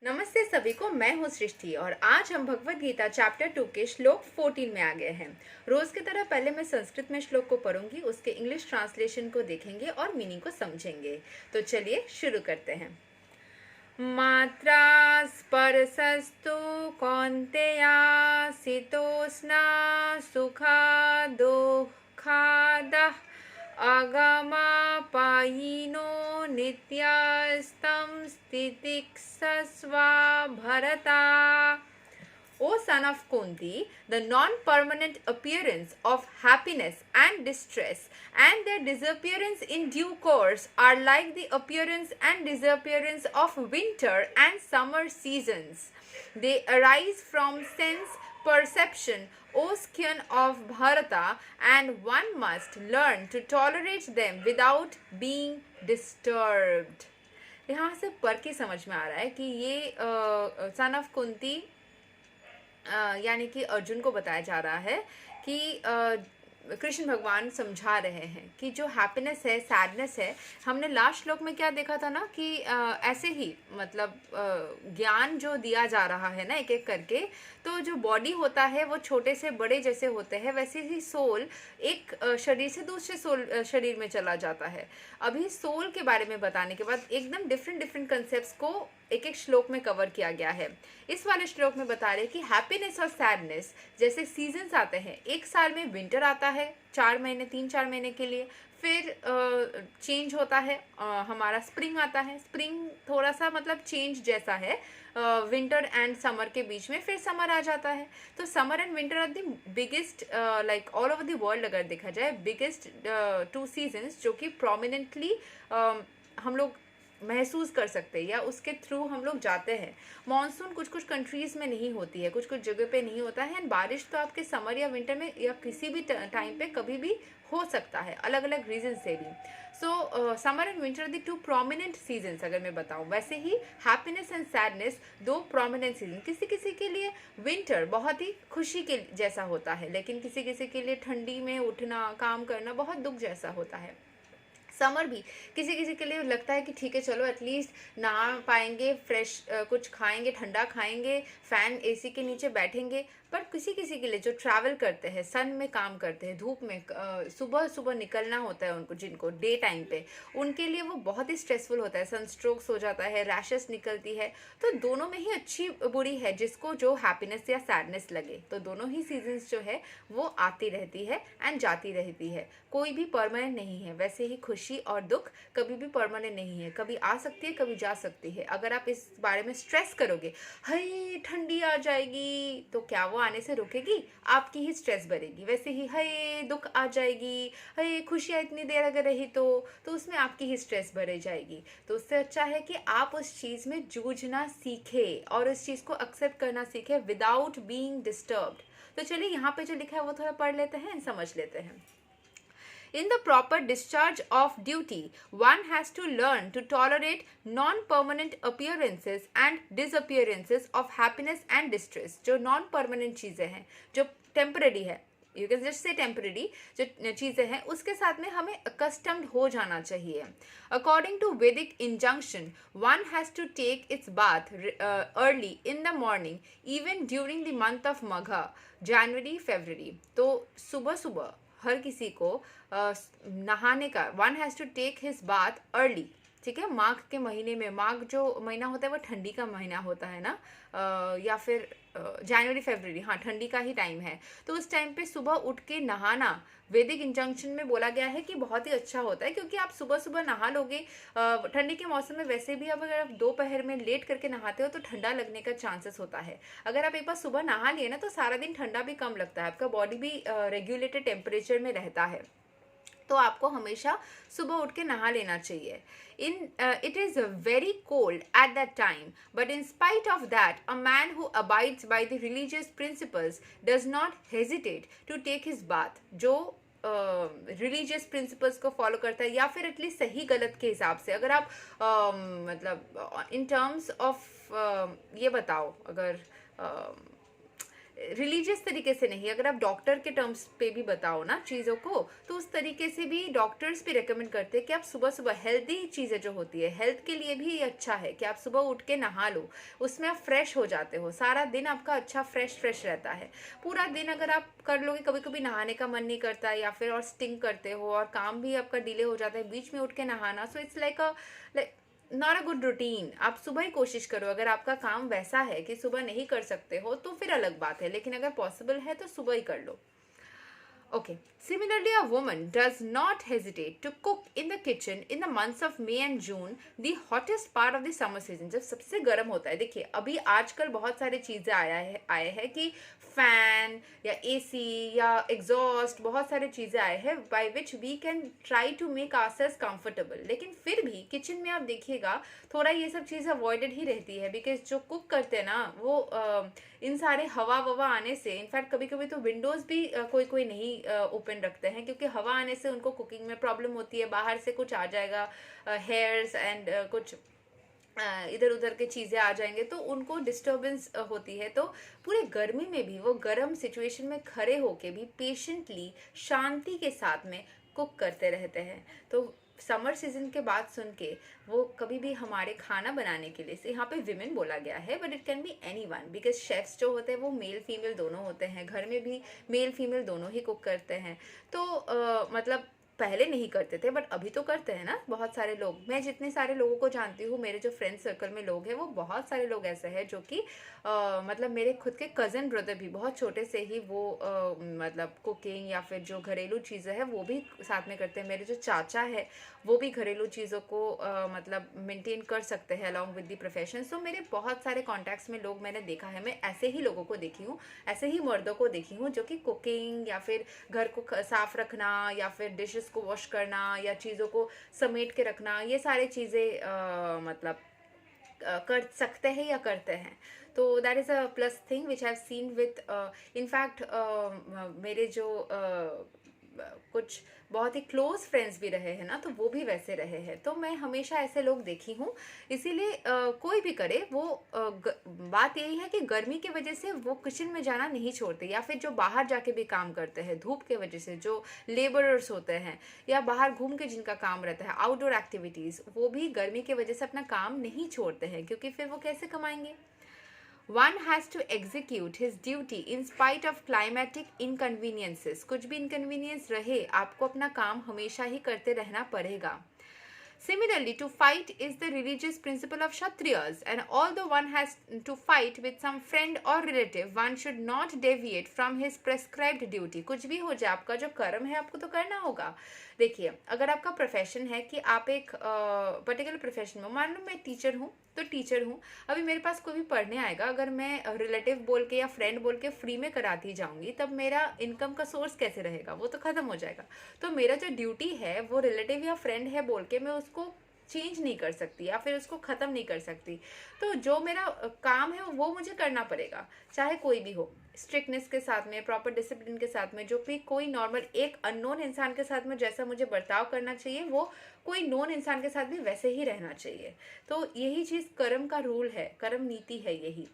नमस्ते सभी को। मैं हूँ सृष्टि और आज हम भगवत गीता चैप्टर 2 के श्लोक 14 में आ गए हैं। रोज की तरह पहले मैं संस्कृत में श्लोक को पढ़ूंगी, उसके इंग्लिश ट्रांसलेशन को देखेंगे और मीनिंग को समझेंगे। तो चलिए शुरू करते हैं। मात्रा स्पर्शस्तु कौन्तेया शीतोष्णा सुखा दुःखादः आगमापायिनो नित्यस्तं स्थितिक्षस्व भरता. O son of Kunti, the non-permanent appearance of happiness and distress and their disappearance in due course are like the appearance and disappearance of winter and summer seasons. They arise from sense perception, O scion of Bharata, and one must learn to tolerate them without being disturbed. यहाँ से पढ़ के समझ में आ रहा है कि ये सन ऑफ कुंती यानी कि अर्जुन को बताया जा रहा है कि कृष्ण भगवान समझा रहे हैं कि जो हैप्पीनेस है, सैडनेस है, हमने लास्ट श्लोक में क्या देखा था ना कि ऐसे ही मतलब ज्ञान जो दिया जा रहा है ना एक एक करके, तो जो बॉडी होता है वो छोटे से बड़े जैसे होते हैं, वैसे ही सोल एक शरीर से दूसरे शरीर में चला जाता है। अभी सोल के बारे में बताने के बाद एकदम डिफरेंट कंसेप्ट्स को एक एक श्लोक में कवर किया गया है। इस वाले श्लोक में बता रहे कि हैप्पीनेस और सैडनेस जैसे सीजन्स आते हैं, एक साल में विंटर आता है 3-4 महीने के लिए, फिर चेंज होता है, हमारा स्प्रिंग आता है। स्प्रिंग थोड़ा सा मतलब चेंज जैसा है विंटर एंड समर के बीच में, फिर समर आ जाता है। तो summer and winter are the biggest like all over the world अगर देखा जाए बिगेस्ट 2 सीजन्स जो कि प्रोमिनेंटली हम लोग महसूस कर सकते हैं या उसके थ्रू हम लोग जाते हैं। मॉनसून कुछ कुछ कंट्रीज़ में नहीं होती है, कुछ कुछ जगह पे नहीं होता है, एंड बारिश तो आपके समर या विंटर में या किसी भी टाइम पे कभी भी हो सकता है, अलग अलग रीजन से भी। So summer and winter the 2 prominent seasons अगर मैं बताऊं। वैसे ही happiness and sadness 2 prominent season. किसी किसी के लिए विंटर बहुत ही खुशी के जैसा होता है, लेकिन किसी किसी के लिए ठंडी में उठना, काम करना बहुत दुख जैसा होता है। समर भी किसी किसी के लिए लगता है कि ठीक है चलो एटलीस्ट नहा पाएंगे, फ्रेश कुछ खाएंगे, ठंडा खाएंगे, फैन एसी के नीचे बैठेंगे। पर किसी किसी के लिए जो ट्रैवल करते हैं, सन में काम करते हैं, धूप में सुबह सुबह निकलना होता है उनको, जिनको डे टाइम पे, उनके लिए वो बहुत ही स्ट्रेसफुल होता है। सनस्ट्रोक्स हो जाता है, रैशेस निकलती है। तो दोनों में ही अच्छी बुरी है, जिसको जो हैप्पीनेस या सैडनेस लगे। तो दोनों ही सीजन्स जो है वो आती रहती है एंड जाती रहती है, कोई भी परमानेंट नहीं है। वैसे ही खुशी और दुख कभी भी परमानेंट नहीं है, कभी आ सकती है, कभी जा सकती है। अगर आप इस बारे में स्ट्रेस करोगे, हाय ठंडी आ जाएगी, तो क्या वो आने से रुकेगी? आपकी ही स्ट्रेस बढ़ेगी। वैसे ही हाय दुख आ जाएगी, हाय खुशियाँ इतनी देर अगर रही तो उसमें आपकी ही स्ट्रेस बढ़े जाएगी। तो उससे अच्छा है कि आप उस चीज़ में जूझना सीखें और उस चीज़ को एक्सेप्ट करना सीखें विदाउट बीइंग डिस्टर्ब्ड। तो चलिए यहाँ पे जो लिखा है वो थोड़ा पढ़ लेते हैं, समझ लेते हैं। In the proper discharge of duty, one has to learn to tolerate non-permanent appearances and disappearances of happiness and distress. जो non-permanent चीज़ें हैं, जो temporary है, you can just say temporary, जो चीज़ें हैं उसके साथ में हमें accustomed हो जाना चाहिए। According to Vedic injunction, one has to take its bath early in the morning, even during the month of Magha, January, February. तो सुबह सुबह हर किसी को नहाने का, one has to take his bath early, ठीक है। माघ के महीने में, माघ जो महीना होता है वो ठंडी का महीना होता है ना, या फिर जनवरी फरवरी, हाँ ठंडी का ही टाइम है। तो उस टाइम पे सुबह उठ के नहाना वैदिक इंजंक्शन में बोला गया है कि बहुत ही अच्छा होता है, क्योंकि आप सुबह सुबह नहा लोगे। ठंडी के मौसम में वैसे भी अब अगर आप दोपहर में लेट करके नहाते हो तो ठंडा लगने का चांसेस होता है। अगर आप एक बार सुबह नहा लिए ना तो सारा दिन ठंडा भी कम लगता है, आपका बॉडी भी रेगुलेटेड टेम्परेचर में रहता है। तो आपको हमेशा सुबह उठ के नहा लेना चाहिए। It is very cold at that time, but in spite of that, a man who abides by the religious principles does not hesitate to take his bath. जो रिलीजियस प्रिंसिपल्स को फॉलो करता है, या फिर एटलीस्ट सही गलत के हिसाब से, अगर आप मतलब इन टर्म्स ऑफ ये बताओ, अगर रिलीजियस तरीके से नहीं, अगर आप डॉक्टर के टर्म्स पे भी बताओ ना चीज़ों को, तो उस तरीके से भी डॉक्टर्स भी रेकमेंड करते हैं कि आप सुबह सुबह हेल्दी चीज़ें जो होती है, हेल्थ के लिए भी अच्छा है कि आप सुबह उठ के नहा लो, उसमें आप फ्रेश हो जाते हो, सारा दिन आपका अच्छा फ्रेश रहता है। पूरा दिन अगर आप कर लोगे, कभी कभी नहाने का मन नहीं करता या फिर और स्टिंग करते हो और काम भी आपका डिले हो जाता है बीच में उठ के नहाना, so it's like a not a good routine. आप सुबह ही कोशिश करो, अगर आपका काम वैसा है कि सुबह नहीं कर सकते हो तो फिर अलग बात है, लेकिन अगर पॉसिबल है तो सुबह ही कर लो। Okay. Similarly, a woman does not hesitate to cook in the kitchen in the months of May and June, the hottest part of the summer season, जब सबसे गर्म होता है। देखिए अभी आजकल बहुत सारे चीज़ें आए हैं कि फैन या एसी या एग्जॉस्ट, बहुत सारे चीज़ें आए हैं by which we can try to make ourselves comfortable, लेकिन फिर भी किचन में आप देखिएगा थोड़ा ये सब चीज़ अवॉइडेड ही रहती है, बिकॉज जो कुक करते हैं ना वो इन सारे हवा ववा आने से, इनफैक्ट कभी कभी तो विंडोज़ भी कोई नहीं ओपन रखते हैं, क्योंकि हवा आने से उनको कुकिंग में प्रॉब्लम होती है, बाहर से कुछ आ जाएगा, हेयर्स एंड कुछ इधर उधर के चीज़ें आ जाएंगे तो उनको डिस्टर्बेंस होती है। तो पूरे गर्मी में भी वो गर्म सिचुएशन में खड़े होके भी पेशेंटली शांति के साथ में कुक करते रहते हैं। तो समर सीजन के बाद सुन के वो कभी भी हमारे खाना बनाने के लिए से यहाँ पे विमेन बोला गया है, but it can be any one, because chefs जो होते हैं वो मेल फीमेल दोनों होते हैं, घर में भी मेल फीमेल दोनों ही कुक करते हैं। तो मतलब पहले नहीं करते थे बट अभी तो करते हैं ना बहुत सारे लोग। मैं जितने सारे लोगों को जानती हूँ, मेरे जो फ्रेंड सर्कल में लोग हैं वो बहुत सारे लोग ऐसे हैं जो कि मतलब मेरे खुद के कज़न ब्रदर भी बहुत छोटे से ही वो मतलब कुकिंग या फिर जो घरेलू चीज़ें हैं वो भी साथ में करते हैं। मेरे जो चाचा है वो भी घरेलू चीज़ों को मतलब मेंटेन कर सकते हैं अलॉन्ग विद द प्रोफेशन। सो मेरे बहुत सारे कॉन्टैक्ट्स में लोग मैंने देखा है, मैं ऐसे ही लोगों को देखी हूँ, ऐसे ही मर्दों को देखी हूँ जो कि कुकिंग या फिर घर को साफ रखना या फिर डिशेस को वॉश करना या चीज़ों को समेट के रखना, ये सारे चीज़ें मतलब कर सकते हैं या करते हैं। तो that is a plus thing which I have seen with in fact मेरे जो कुछ बहुत ही क्लोज फ्रेंड्स भी रहे हैं ना, तो वो भी वैसे रहे हैं। तो मैं हमेशा ऐसे लोग देखी हूँ, इसीलिए कोई भी करे वो बात यही है कि गर्मी की वजह से वो किचन में जाना नहीं छोड़ते, या फिर जो बाहर जाके भी काम करते हैं धूप के वजह से, जो लेबरर्स होते हैं या बाहर घूम के जिनका काम रहता है आउटडोर एक्टिविटीज़, वो भी गर्मी की वजह से अपना काम नहीं छोड़ते हैं, क्योंकि फिर वो कैसे कमाएंगे। One has to execute his duty in spite of climatic inconveniences. कुछ भी inconvenience रहे, आपको अपना काम हमेशा ही करते रहना पड़ेगा। Similarly, to fight is the religious principle of Kshatriyas, and although one has to fight with some friend or relative, one should not deviate from his prescribed duty. कुछ भी हो जाए, आपका जो कर्म है आपको तो करना होगा। देखिए अगर आपका प्रोफेशन है कि आप एक पर्टिकुलर प्रोफेशन में, मान लो मैं टीचर हूँ तो टीचर हूँ, अभी मेरे पास कोई भी पढ़ने आएगा, अगर मैं रिलेटिव बोल के या फ्रेंड बोल के फ्री में कराती जाऊँगी तब मेरा इनकम का सोर्स कैसे रहेगा, वो तो ख़त्म हो जाएगा। तो मेरा जो ड्यूटी है वो रिलेटिव या फ्रेंड है बोल के मैं उसको चेंज नहीं कर सकती या फिर उसको ख़त्म नहीं कर सकती। तो जो मेरा काम है वो मुझे करना पड़ेगा, चाहे कोई भी हो, स्ट्रिक्टनेस के साथ में, प्रॉपर डिसिप्लिन के साथ में। जो भी कोई नॉर्मल एक अननोन इंसान के साथ में जैसा मुझे बर्ताव करना चाहिए वो कोई नोन इंसान के साथ भी वैसे ही रहना चाहिए। तो यही चीज़ कर्म का रूल है, कर्म नीति है यही।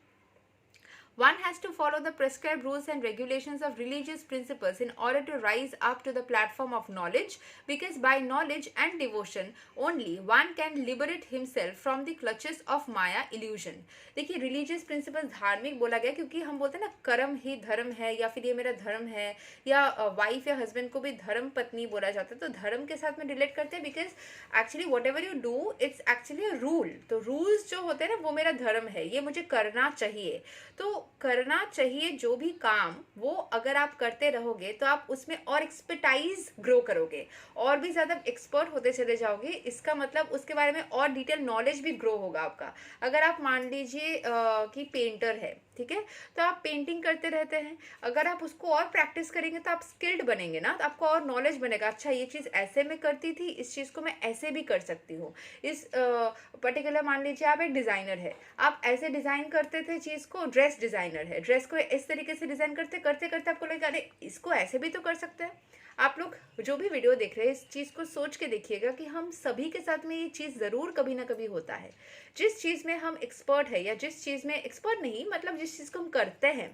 One has to follow the prescribed rules and regulations of religious principles in order to rise up to the platform of knowledge, because by knowledge and devotion only one can liberate himself from the clutches of Maya illusion. देखिए religious principal धार्मिक बोला गया क्योंकि हम बोलते हैं ना कर्म ही धर्म है, या फिर ये मेरा धर्म है, या वाइफ या हस्बैंड को भी धर्म पत्नी बोला जाता है, तो धर्म के साथ में रिलेट करते हैं, because actually what ever you do it's actually a rule. तो रूल्स जो होते हैं ना वो मेरा धर्म है, ये मुझे करना चाहिए। तो करना चाहिए जो भी काम, वो अगर आप करते रहोगे तो आप उसमें और एक्सपर्टाइज ग्रो करोगे, और भी ज़्यादा एक्सपर्ट होते चले जाओगे। इसका मतलब उसके बारे में और डिटेल नॉलेज भी ग्रो होगा आपका। अगर आप मान लीजिए कि पेंटर है, ठीक है, तो आप पेंटिंग करते रहते हैं, अगर आप उसको और प्रैक्टिस करेंगे तो आप स्किल्ड बनेंगे ना, तो आपको और नॉलेज बनेगा। अच्छा ये चीज़ ऐसे में करती थी, इस चीज़ को मैं ऐसे भी कर सकती हूँ। इस पर्टिकुलर मान लीजिए आप एक डिज़ाइनर है, आप ऐसे डिज़ाइन करते थे चीज़ को, ड्रेस डिज़ाइनर है, ड्रेस को इस तरीके से डिज़ाइन करते करते करते आपको लगा अरे इसको ऐसे भी तो कर सकते हैं। आप लोग जो भी वीडियो देख रहे हैं इस चीज़ को सोच के देखिएगा कि हम सभी के साथ में ये चीज़ ज़रूर कभी ना कभी होता है। जिस चीज़ में हम एक्सपर्ट है, या जिस चीज़ में एक्सपर्ट नहीं मतलब जिस चीज़ को हम करते हैं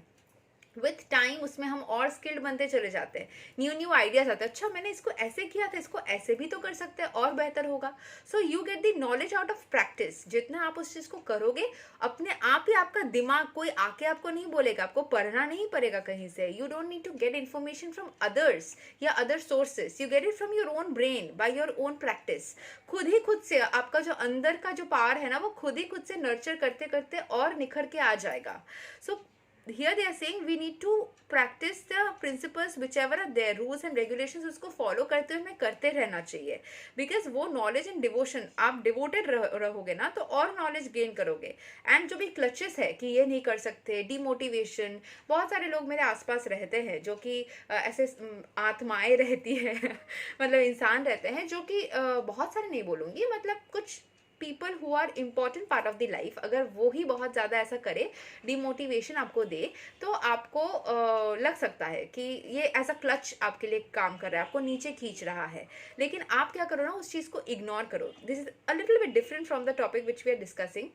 विथ टाइम उसमें हम और स्किल्ड बनते चले जाते हैं, न्यू न्यू आइडियाज आते हैं, अच्छा मैंने इसको ऐसे किया था, इसको ऐसे भी तो कर सकते हैं और बेहतर होगा. So you get the knowledge out of practice. जितना आप उस चीज़ को करोगे, अपने आप ही आपका दिमाग, कोई आके आपको नहीं बोलेगा, आपको पढ़ना नहीं पड़ेगा कहीं से. You don't need to get information from others या other sources, you get it from your own brain by your own practice. खुद ही खुद से आपका जो अंदर का जो पावर है ना, वो खुद ही खुद से नर्चर करते करते और निखर के आ जाएगा. सो here they are saying we need to practice the principles whichever are there, rules and regulations, उसको फॉलो करते हुए हमें करते रहना चाहिए. बिकॉज वो नॉलेज एंड डिवोशन, आप डिवोटेड रहोगे ना तो और नॉलेज गेन करोगे. एंड जो भी क्लचेस है कि ये नहीं कर सकते, डीमोटिवेशन, बहुत सारे लोग मेरे आसपास रहते हैं जो कि ऐसे आत्माएं रहती है मतलब इंसान रहते हैं जो कि बहुत सारे नहीं बोलूँगी, मतलब कुछ people who are important part of the life, अगर वो ही बहुत ज़्यादा ऐसा करे, डिमोटिवेशन आपको दे, तो आपको लग सकता है कि ये ऐसा क्लच आपके लिए काम कर रहा है, आपको नीचे खींच रहा है. लेकिन आप क्या करो ना, उस चीज़ को इग्नोर करो. This is a little bit different from the topic which we are discussing,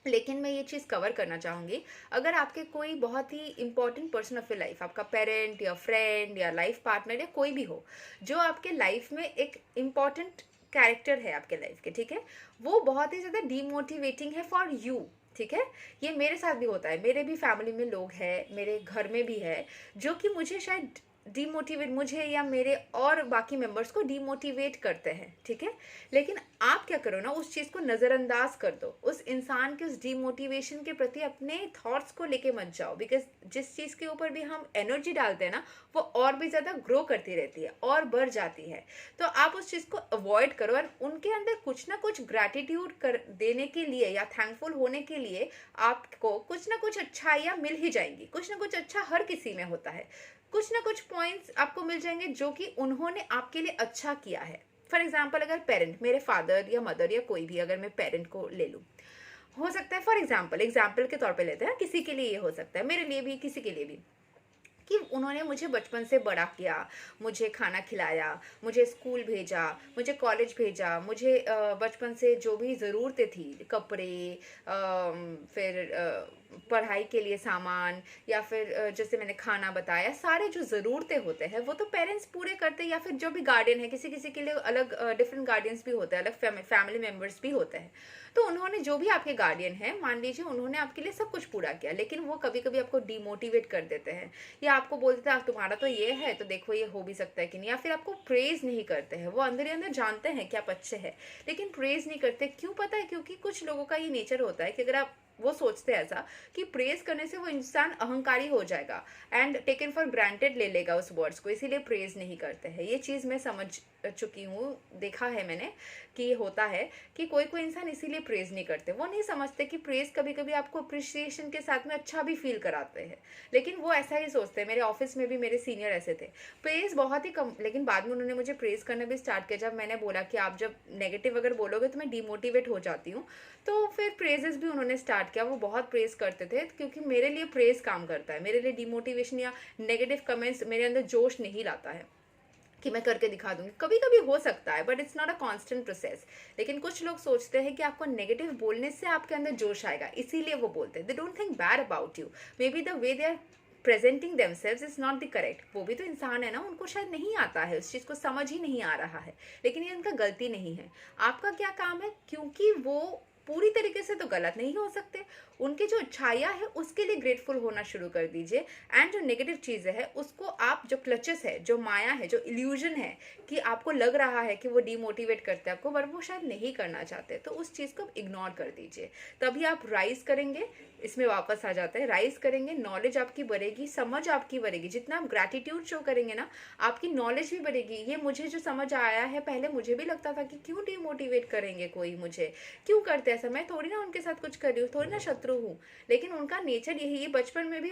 लेकिन मैं ये चीज़ कवर करना चाहूँगी. अगर आपके कोई बहुत ही important person of your life, आपका पेरेंट या फ्रेंड या लाइफ पार्टनर या कोई भी हो, जो आपके लाइफ में एक इम्पॉर्टेंट कैरेक्टर है आपके लाइफ के, ठीक है, वो बहुत ही ज़्यादा डीमोटिवेटिंग है फॉर यू, ठीक है. ये मेरे साथ भी होता है, मेरे भी फैमिली में लोग हैं, मेरे घर में भी है, जो कि मुझे शायद डीमोटिवेट, मुझे या मेरे और बाकी मेंबर्स को डीमोटिवेट करते हैं, ठीक है. लेकिन आप क्या करो ना, उस चीज़ को नज़रअंदाज कर दो, उस इंसान के उस डीमोटिवेशन के प्रति अपने थॉट्स को लेके मत जाओ. बिकॉज जिस चीज़ के ऊपर भी हम एनर्जी डालते हैं ना, वो और भी ज़्यादा ग्रो करती रहती है और बढ़ जाती है. तो आप उस चीज़ को अवॉइड करो और उनके अंदर कुछ ना कुछ ग्रैटिट्यूड कर देने के लिए या थैंकफुल होने के लिए आपको कुछ ना कुछ अच्छाइयाँ मिल ही जाएंगी. कुछ ना कुछ अच्छा हर किसी में होता है, कुछ ना कुछ पॉइंट्स आपको मिल जाएंगे जो कि उन्होंने आपके लिए अच्छा किया है. फॉर एग्जाम्पल, अगर पेरेंट, मेरे फादर या मदर या कोई भी, अगर मैं पेरेंट को ले लूँ, हो सकता है फॉर एग्जाम्पल के तौर पे लेते हैं, किसी के लिए ये हो सकता है, मेरे लिए भी, किसी के लिए भी, कि उन्होंने मुझे बचपन से बड़ा किया, मुझे खाना खिलाया, मुझे स्कूल भेजा, मुझे कॉलेज भेजा, मुझे बचपन से जो भी ज़रूरतें थी, कपड़े, फिर पढ़ाई के लिए सामान, या फिर जैसे मैंने खाना बताया, सारे जो ज़रूरतें होते हैं वो तो पेरेंट्स पूरे करते हैं, या फिर जो भी गार्डियन है, किसी किसी के लिए अलग डिफरेंट गार्डियंस भी होते हैं, अलग फैमिली मेम्बर्स भी होते हैं. तो उन्होंने, जो भी आपके गार्डियन है, मान लीजिए उन्होंने आपके लिए सब कुछ पूरा किया, लेकिन वो कभी कभी आपको डिमोटिवेट कर देते हैं, या आपको बोलते हैं तुम्हारा तो ये है, तो देखो ये हो भी सकता है कि नहीं, या फिर आपको प्रेज नहीं करते हैं. वो अंदर ही अंदर जानते हैं कि आप अच्छे हैं, लेकिन प्रेज नहीं करते. क्यों पता है? क्योंकि कुछ लोगों का ये नेचर होता है कि अगर आप, वो सोचते हैं ऐसा कि प्रेज करने से वो इंसान अहंकारी हो जाएगा एंड टेकन फॉर ग्रांटेड ले लेगा उस वर्ड्स को, इसीलिए प्रेज नहीं करते हैं. ये चीज़ मैं समझ चुकी हूँ, देखा है मैंने कि होता है कि कोई कोई इंसान इसीलिए प्रेज नहीं करते. वो नहीं समझते कि प्रेज कभी कभी आपको अप्रिसिएशन के साथ में अच्छा भी फील कराते हैं, लेकिन वो ऐसा ही सोचते हैं. मेरे ऑफिस में भी मेरे सीनियर ऐसे थे, प्रेज बहुत ही कम, लेकिन बाद में उन्होंने मुझे प्रेज करना भी स्टार्ट किया. जब मैंने बोला कि आप जब नेगेटिव अगर बोलोगे तो मैं डिमोटिवेट हो जाती हूँ, तो फिर प्रेजेस भी उन्होंने स्टार्ट किया. वो बहुत प्रेज करते थे, क्योंकि मेरे लिए प्रेज काम करता है, मेरे लिए डिमोटिवेशन या नेगेटिव कमेंट्स मेरे अंदर जोश नहीं लाता है कि मैं करके दिखा दूंगी. कभी कभी हो सकता है, but it's not a constant process. लेकिन कुछ लोग सोचते हैं कि आपको नेगेटिव बोलने से आपके अंदर जोश आएगा, इसीलिए वो बोलते हैं. They don't think bad about you, maybe the way they are presenting themselves is not the correct. वो भी तो इंसान है ना, उनको शायद नहीं आता है, उस चीज़ को समझ ही नहीं आ रहा है, लेकिन ये उनका गलती नहीं है. आपका क्या काम है, क्योंकि वो पूरी तरीके से तो गलत नहीं हो सकते, उनकी जो अच्छाइयाँ है उसके लिए ग्रेटफुल होना शुरू कर दीजिए. एंड जो नेगेटिव चीज़ें है उसको आप, जो क्लचेस है, जो माया है, जो इल्यूजन है कि आपको लग रहा है कि वो डीमोटिवेट करते हैं आपको, बट वो शायद नहीं करना चाहते, तो उस चीज़ को इग्नोर कर दीजिए. तभी आप राइज करेंगे. इसमें वापस आ जाते हैं, राइज करेंगे, नॉलेज आपकी बढ़ेगी, समझ आपकी बढ़ेगी. जितना आप ग्रैटिट्यूड शो करेंगे ना, आपकी नॉलेज भी बढ़ेगी. ये मुझे जो समझ आया है, पहले मुझे भी लगता था कि क्यों डिमोटिवेट करेंगे कोई, मुझे क्यों करते ऐसा, मैं थोड़ी ना उनके साथ कुछ कर रही हूँ, थोड़ी ना शत्रु हूँ. लेकिन उनका नेचर यही है. बचपन में भी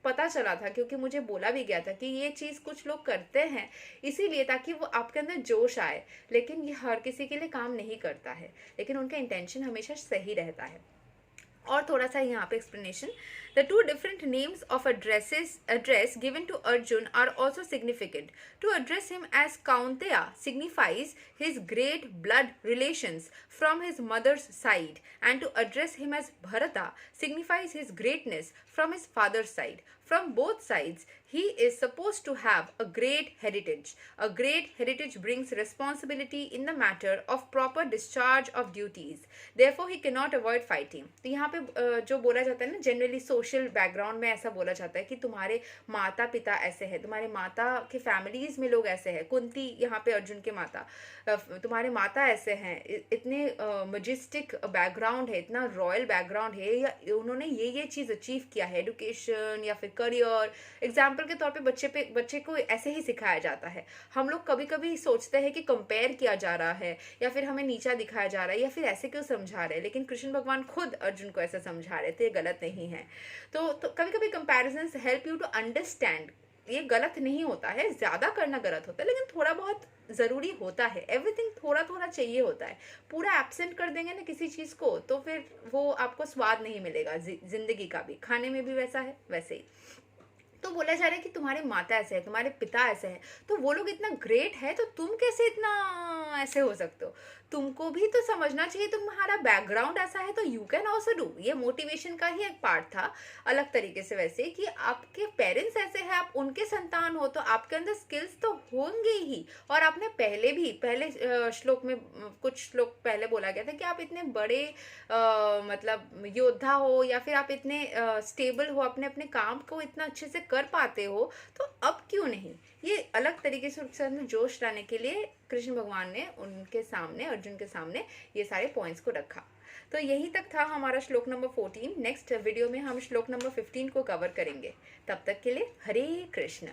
पता चला था, क्योंकि मुझे बोला भी गया था कि ये चीज़ कुछ लोग करते हैं इसीलिए, ताकि वो आपके अंदर जोश आए. लेकिन ये हर किसी के लिए काम नहीं करता है, लेकिन उनका इंटेंशन हमेशा सही रहता है. और थोड़ा सा यहाँ पे explanation. The two different names of address given to Arjun are also significant. To address him as Kaunteya signifies his great blood relations from his mother's side, and to address him as Bharata signifies his greatness from his father's side. From both sides, he is supposed to have a great heritage. A great heritage brings responsibility in the matter of proper discharge of duties. Therefore, he cannot avoid fighting. तो यहाँ पे जो बोला जाता है ना, generally social background में ऐसा बोला जाता है कि तुम्हारे माता पिता ऐसे हैं, तुम्हारे माता के फैमिलीज में लोग ऐसे हैं. कुंती यहाँ पे अर्जुन के माता, तुम्हारे माता ऐसे हैं, इतने मजेस्टिक बैकग्राउंड है, इतना रॉयल बैकग्राउंड है, या उन्होंने ये चीज़ अचीव किया है, एडुकेशन या फिर करियर. एग्जाम्पल के तौर पे बच्चे को ऐसे ही सिखाया जाता है. हम लोग कभी कभी सोचते हैं कि कंपेयर किया जा रहा है या फिर हमें नीचा दिखाया जा रहा है या फिर ऐसे क्यों समझा रहे हैं, लेकिन कृष्ण भगवान खुद अर्जुन को ऐसा समझा रहे थे, ये गलत नहीं है. तो कभी कभी comparisons help you to understand. ये गलत नहीं होता है, ज़्यादा करना गलत होता है, लेकिन थोड़ा बहुत ज़रूरी होता है. एवरीथिंग थोड़ा थोड़ा चाहिए होता है. पूरा एब्सेंट कर देंगे ना किसी चीज़ को तो फिर वो आपको स्वाद नहीं मिलेगा. जिंदगी का भी, खाने में भी वैसा है, वैसे ही. तो बोला जा रहा है कि तुम्हारे माता ऐसे है, तुम्हारे पिता ऐसे हैं, तो वो लोग इतना ग्रेट है तो तुम कैसे इतना ऐसे हो सकते हो. तुमको भी तो समझना चाहिए, तुम्हारा बैकग्राउंड ऐसा है तो यू कैन ऑल्सो डू. ये मोटिवेशन का ही एक पार्ट था, अलग तरीके से. वैसे कि आपके पेरेंट्स ऐसे हैं, आप उनके संतान हो, तो आपके अंदर स्किल्स तो होंगे ही. और आपने पहले श्लोक में, कुछ श्लोक पहले बोला गया था कि आप इतने बड़े मतलब योद्धा हो या फिर आप इतने स्टेबल हो, अपने अपने काम को इतना अच्छे से कर पाते हो, तो अब क्यों नहीं. ये अलग तरीके से उनके में जोश लाने के लिए कृष्ण भगवान ने उनके सामने, अर्जुन के सामने ये सारे पॉइंट्स को रखा. तो यही तक था हमारा श्लोक नंबर 14. नेक्स्ट वीडियो में हम श्लोक नंबर 15 को कवर करेंगे. तब तक के लिए हरे कृष्ण.